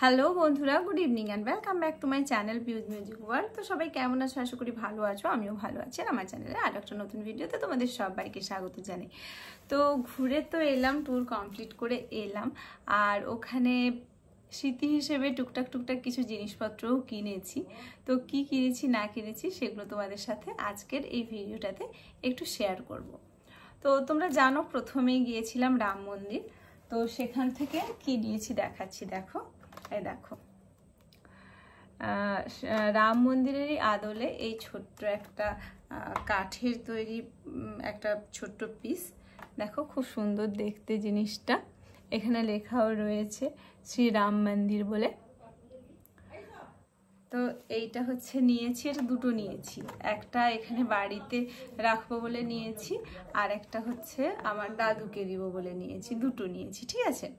Hello বন্ধুরা, good evening and welcome back to my channel Piu's music world. তো সবাই কেমন আছো? আশা করি ভালো আছো, আমিও ভালো আছি। আর আমার চ্যানেলে আর একটা নতুন ভিডিওতে তোমাদের সবাইকে স্বাগত জানাই। তো ঘুরে তো এলাম, ট্যুর কমপ্লিট করে এলাম, আর ওখানে স্মৃতি হিসেবে টুকটাক কিছু জিনিসপত্রও কিনেছি। তো কি কিনেছি না কিনেছি সেগুলো তোমাদের সাথে আজকের এই ভিডিওটাতে একটু শেয়ার করব। তো তোমরা জানো, প্রথমেই গিয়েছিলাম রাম মন্দির। তো সেখান থেকে কি নিয়েছি দেখাচ্ছি, দেখো। এই দেখো, রাম মন্দিরেরই আদলে এই ছোট্ট একটা কাঠের তৈরি একটা ছোট্ট পিস। দেখো, খুব সুন্দর দেখতে জিনিসটা। এখানে লেখাও রয়েছে শ্রী রাম মন্দির বলে। তো এইটা হচ্ছে নিয়েছি, এটা দুটো নিয়েছি। একটা এখানে বাড়িতে রাখবো বলে নিয়েছি, আর একটা হচ্ছে আমার দাদুকে দিব বলে নিয়েছি। দুটো নিয়েছি, ঠিক আছে।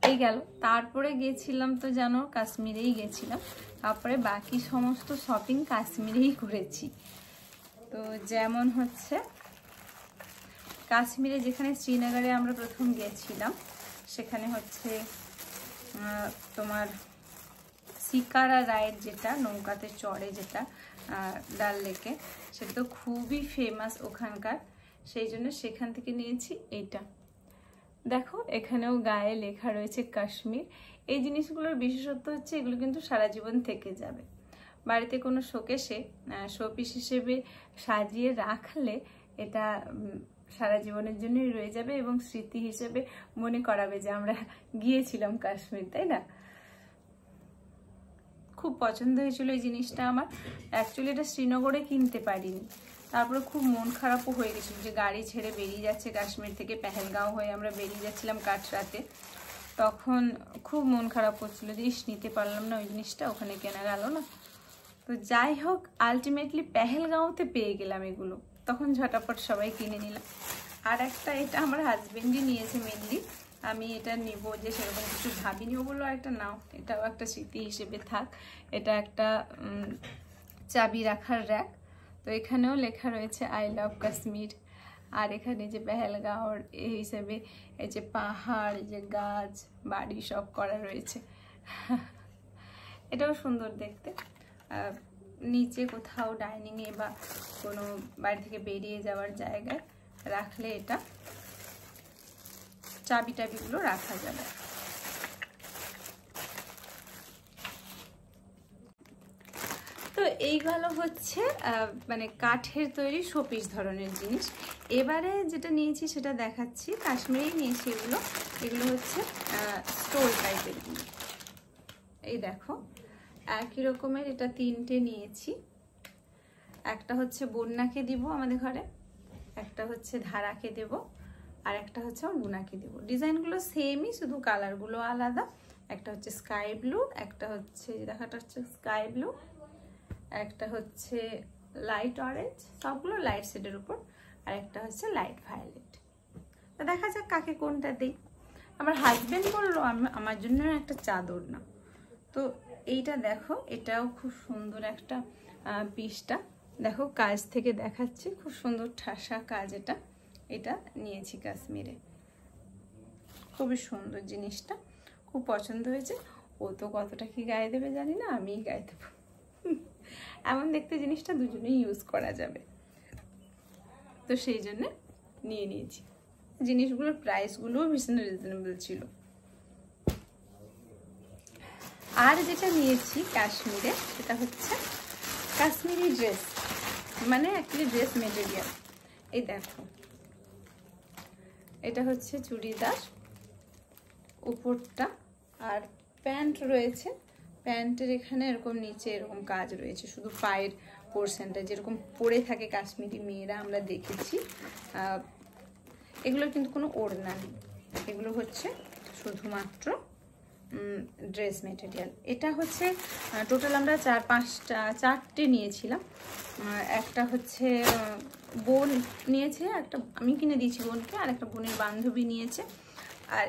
এই গেল। তারপরে গেছিলাম তো জানো, কাশ্মীরেই গেছিলাম। তারপরে বাকি সমস্ত শপিং কাশ্মীরেই করেছি। তো যেমন হচ্ছে কাশ্মীরে, যেখানে শ্রীনগরে আমরা প্রথম গেছিলাম, সেখানে হচ্ছে তোমার শিকারা রাইড, যেটা নৌকাতে চড়ে, যেটা ডাল লেকে, সেটা তো খুবই ফেমাস ওখানকার। সেই জন্য সেখান থেকে নিয়েছি এইটা। দেখো, এখানেও গায়ে লেখা রয়েছে কাশ্মীর। এই জিনিসগুলোর বিশেষত্ব হচ্ছে এগুলো কিন্তু সারা জীবন থেকে যাবে। বাড়িতে কোনো শোকেসে শোপিস হিসেবে সাজিয়ে রাখলে এটা সারা জীবনের জন্যই রয়ে যাবে, এবং স্মৃতি হিসেবে মনে করাবে যে আমরা গিয়েছিলাম কাশ্মীর, তাই না? খুব পছন্দ হয়েছিল এই জিনিসটা আমার। অ্যাকচুয়ালি এটা শ্রীনগরে কিনতে পারিনি। তারপরে খুব মন খারাপও হয়ে গেছিল যে গাড়ি ছেড়ে বেরিয়ে যাচ্ছে কাশ্মীর থেকে, পেহেলগাঁও হয়ে আমরা বেরিয়ে যাচ্ছিলাম কাটরাতে। তখন খুব মন খারাপ করছিল যে নিতে পারলাম না ওই জিনিসটা, ওখানে কেনা গেল না। তো যাই হোক, আলটিমেটলি পেহেলগাঁওতে পেয়ে গেলাম এগুলো। তখন ঝটাপট সবাই কিনে নিলাম। আর একটা, এটা আমার হাজবেন্ডই নিয়েছে মেনলি। আমি এটা নিব যে সেরকম কিছু ভাবিনি। ও বললো একটা নাও, এটাও একটা স্মৃতি হিসেবে থাক। এটা একটা চাবি রাখার র্যাক। তো এখানেও লেখা রয়েছে আই লাভ কাশ্মীর। আর এখানে যে পেহেলগাঁওর এই হিসেবে এই যে পাহাড়, যে গাছ, বাড়ি সব করা রয়েছে। এটাও সুন্দর দেখতে। নিচে কোথাও ডাইনিংয়ে বা কোনো বাড়ি থেকে বেরিয়ে যাওয়ার জায়গায় রাখলে এটা চাবি টাবিগুলো রাখা যাবে। তো এইগুলো হচ্ছে মানে কাঠের তৈরি শোপিস ধরনের জিনিস। এবারে যেটা নিয়েছি সেটা দেখাচ্ছি। কাশ্মীরেই নিয়েছি এগুলো। এগুলো হচ্ছে স্টোল টাইপের জিনিস। এই দেখো, একই রকমের এটা তিনটে নিয়েছি। একটা হচ্ছে বন্যাকে দিব আমাদের ঘরে, একটা হচ্ছে ধারাকে দেব, আর একটা হচ্ছে আমার বুনাকে দেব। ডিজাইনগুলো সেমই, শুধু কালারগুলো আলাদা। একটা হচ্ছে স্কাই ব্লু, একটা হচ্ছে দেখাটা হচ্ছে স্কাই ব্লু, একটা হচ্ছে লাইট অরেঞ্জ, সবগুলো লাইট শেডের উপর, আর একটা হচ্ছে লাইট ভায়োলেট। তো দেখা যাক কাকে কোনটা দিই। আমার হাজবেন্ড বললো আমার জন্য একটা চাদর না। তো এইটা দেখো, এটাও খুব সুন্দর একটা পিসটা। দেখো, কাজ থেকে দেখাচ্ছি, খুব সুন্দর ঠাসা কাজ। এটা নিয়েছি কাশ্মীরে। খুবই সুন্দর জিনিসটা, খুব পছন্দ হয়েছে। ও তো কতটা কি গায়ে দেবে জানি না, আমিই গায়ে দেবো। এমন দেখতে জিনিসটা দুজনেই ইউজ করা যাবে, তো সেই জন্য নিয়ে নিয়েছি। জিনিসগুলোর প্রাইসগুলোও ভীষণ রিজনেবল ছিল। আর যেটা নিয়েছি কাশ্মীরে, সেটা হচ্ছে কাশ্মীরি ড্রেস, মানে অ্যাকচুয়ালি ড্রেস মেটেরিয়াল। এই দেখো, এটা হচ্ছে চুড়িদার উপরটা, আর প্যান্ট রয়েছে। প্যান্টের এখানে এরকম নিচে এরকম কাজ রয়েছে, শুধু পায়ের পোর্শনটা যেরকম পরে থাকে কাশ্মীরি মেয়েরা, আমরা দেখেছি। এগুলো কিন্তু কোনো ওড়না নেই, এগুলো হচ্ছে শুধুমাত্র ড্রেস মেটেরিয়াল। এটা হচ্ছে টোটাল আমরা চারটে নিয়েছিলাম। একটা হচ্ছে বোন নিয়েছে, একটা আমি কিনে দিয়েছি বোনকে, আর একটা বোনের বান্ধবী নিয়েছে। আর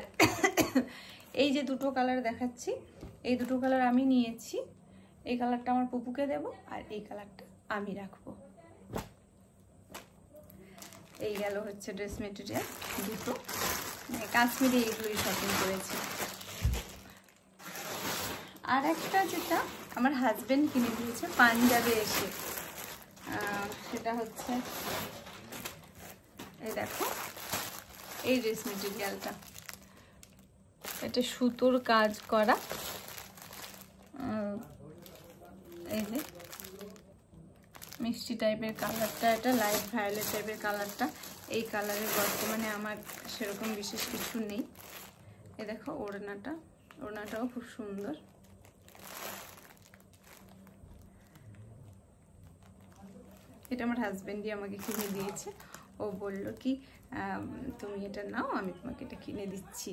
এই যে দুটো কালার দেখাচ্ছি, এই দুটো কালার আমি নিয়েছি। এই কালারটা আমার পুপুকে দেব, আর এই কালারটা আমি রাখবো। এই গেল হচ্ছে ড্রেস মেটেরিয়াল দুটো। কাশ্মীরে এইগুলোই শপিং করেছি। আর একটা যেটা আমার হাজবেন্ড কিনে দিয়েছে পাঞ্জাবে এসে, সেটা হচ্ছে এই দেখো এই ড্রেস মেটেরিয়ালটা, এটা সুতোর কাজ করা, এই যে মিষ্টি টাইপের কালারটা, এটা লাইট ভায়োলেট টাইপের কালারটা। এই কালারের বর্তমানে আমার সেরকম বিশেষ কিছু নেই। এই দেখো ওড়নাটাও খুব সুন্দর। এটা আমার হাজবেন্ডই আমাকে কিনে দিয়েছে। ও বলল কি তুমি এটা নাও, আমি তোমাকে এটা কিনে দিচ্ছি,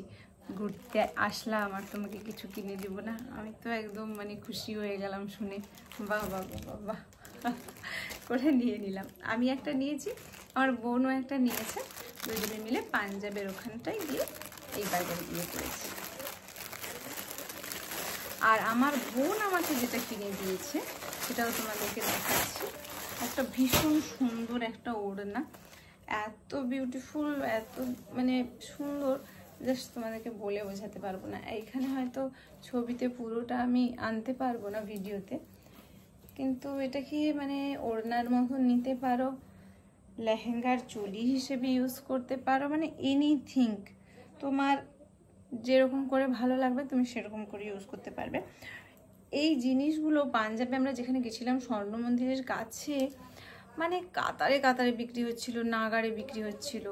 ঘুরতে আসলাম আর তোমাকে কিছু কিনে দিব না। আমি তো একদম মানে খুশি হয়ে গেলাম শুনে, বাহ বাহ বাহ বাহ করে নিয়ে নিলাম। আমি একটা নিয়েছি, আমার বোনও একটা নিয়েছে, দুজনে মিলে পাঞ্জাবের ওখানটায় গিয়ে এই বাজারগুলো করেছি। আর আমার বোন আমাকে যেটা কিনে দিয়েছে সেটাও তোমাদেরকে দেখাচ্ছি। একটা ভীষণ সুন্দর একটা ওড়না, এত বিউটিফুল, এত মানে সুন্দর, জাস্ট তোমাদেরকে বলে বোঝাতে পারবো না। এইখানে হয়তো ছবিতে পুরোটা আমি আনতে পারবো না ভিডিওতে, কিন্তু এটা কি মানে ওড়নার মতন নিতে পারো, লেহেঙ্গার চুলি হিসেবে ইউজ করতে পারো, মানে এনিথিং তোমার যেরকম করে ভালো লাগবে তুমি সেরকম করে ইউজ করতে পারবে। এই জিনিসগুলো পাঞ্জাবে আমরা যেখানে গেছিলাম স্বর্ণ মন্দিরের কাছে, মানে কাতারে কাতারে বিক্রি হচ্ছিল, নাগারে বিক্রি হচ্ছিল।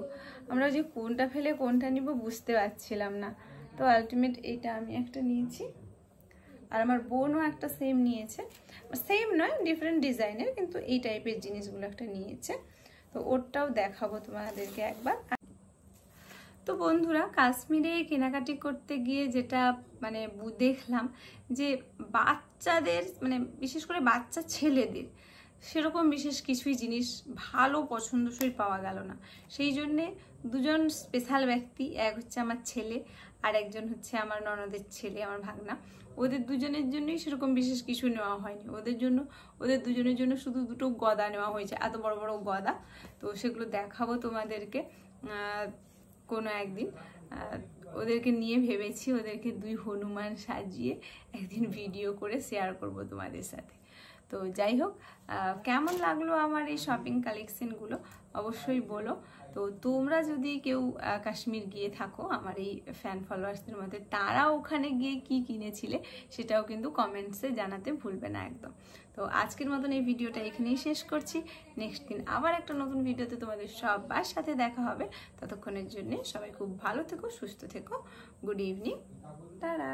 আমরা যে কোনটা ফেলে কোনটা নিব বুঝতে পারছিলাম না। তো আলটিমেট এইটা আমি একটা নিয়েছি, আর আমার বোনও একটা সেম নিয়েছে, সেম নয় ডিফারেন্ট ডিজাইনের, কিন্তু এই টাইপের জিনিসগুলো একটা নিয়েছে। তো ওরটাও দেখাবো তোমাদেরকে একবার। তো বন্ধুরা, কাশ্মীরে কেনাকাটি করতে গিয়ে যেটা মানে দেখলাম যে বাচ্চাদের মানে বিশেষ করে বাচ্চা ছেলেদের সেরকম বিশেষ কিছুই জিনিস ভালো পছন্দসই পাওয়া গেল না। সেই জন্যে দুজন স্পেশাল ব্যক্তি, এক হচ্ছে আমার ছেলে আর একজন হচ্ছে আমার ননদের ছেলে, আমার ভাগনা, ওদের দুজনের জন্যই সেরকম বিশেষ কিছু নেওয়া হয়নি। ওদের দুজনের জন্য শুধু দুটো গদা নেওয়া হয়েছে, এত বড় বড় গদা। তো সেগুলো দেখাবো তোমাদেরকে কোনো একদিন। ওদেরকে নিয়ে ভেবেছি ওদেরকে 2 হনুমান সাজিয়ে একদিন ভিডিও করে শেয়ার করব তোমাদের সাথে। তো যাই হোক, কেমন লাগলো আমার এই শপিং কালেকশনগুলো অবশ্যই বলো। তো তোমরা যদি কেউ কাশ্মীর গিয়ে থাকো আমার এই ফ্যান ফলোয়ার্সদের মধ্যে, তারা ওখানে গিয়ে কি কিনেছিলে সেটাও কিন্তু কমেন্টসে জানাতে ভুলবে না একদম। তো আজকের মতন এই ভিডিওটা এখানেই শেষ করছি। নেক্সট দিন আবার একটা নতুন ভিডিওতে তোমাদের সবার সাথে দেখা হবে। ততক্ষণের জন্য সবাই খুব ভালো থেকো, সুস্থ থেকো। Good evening, tata.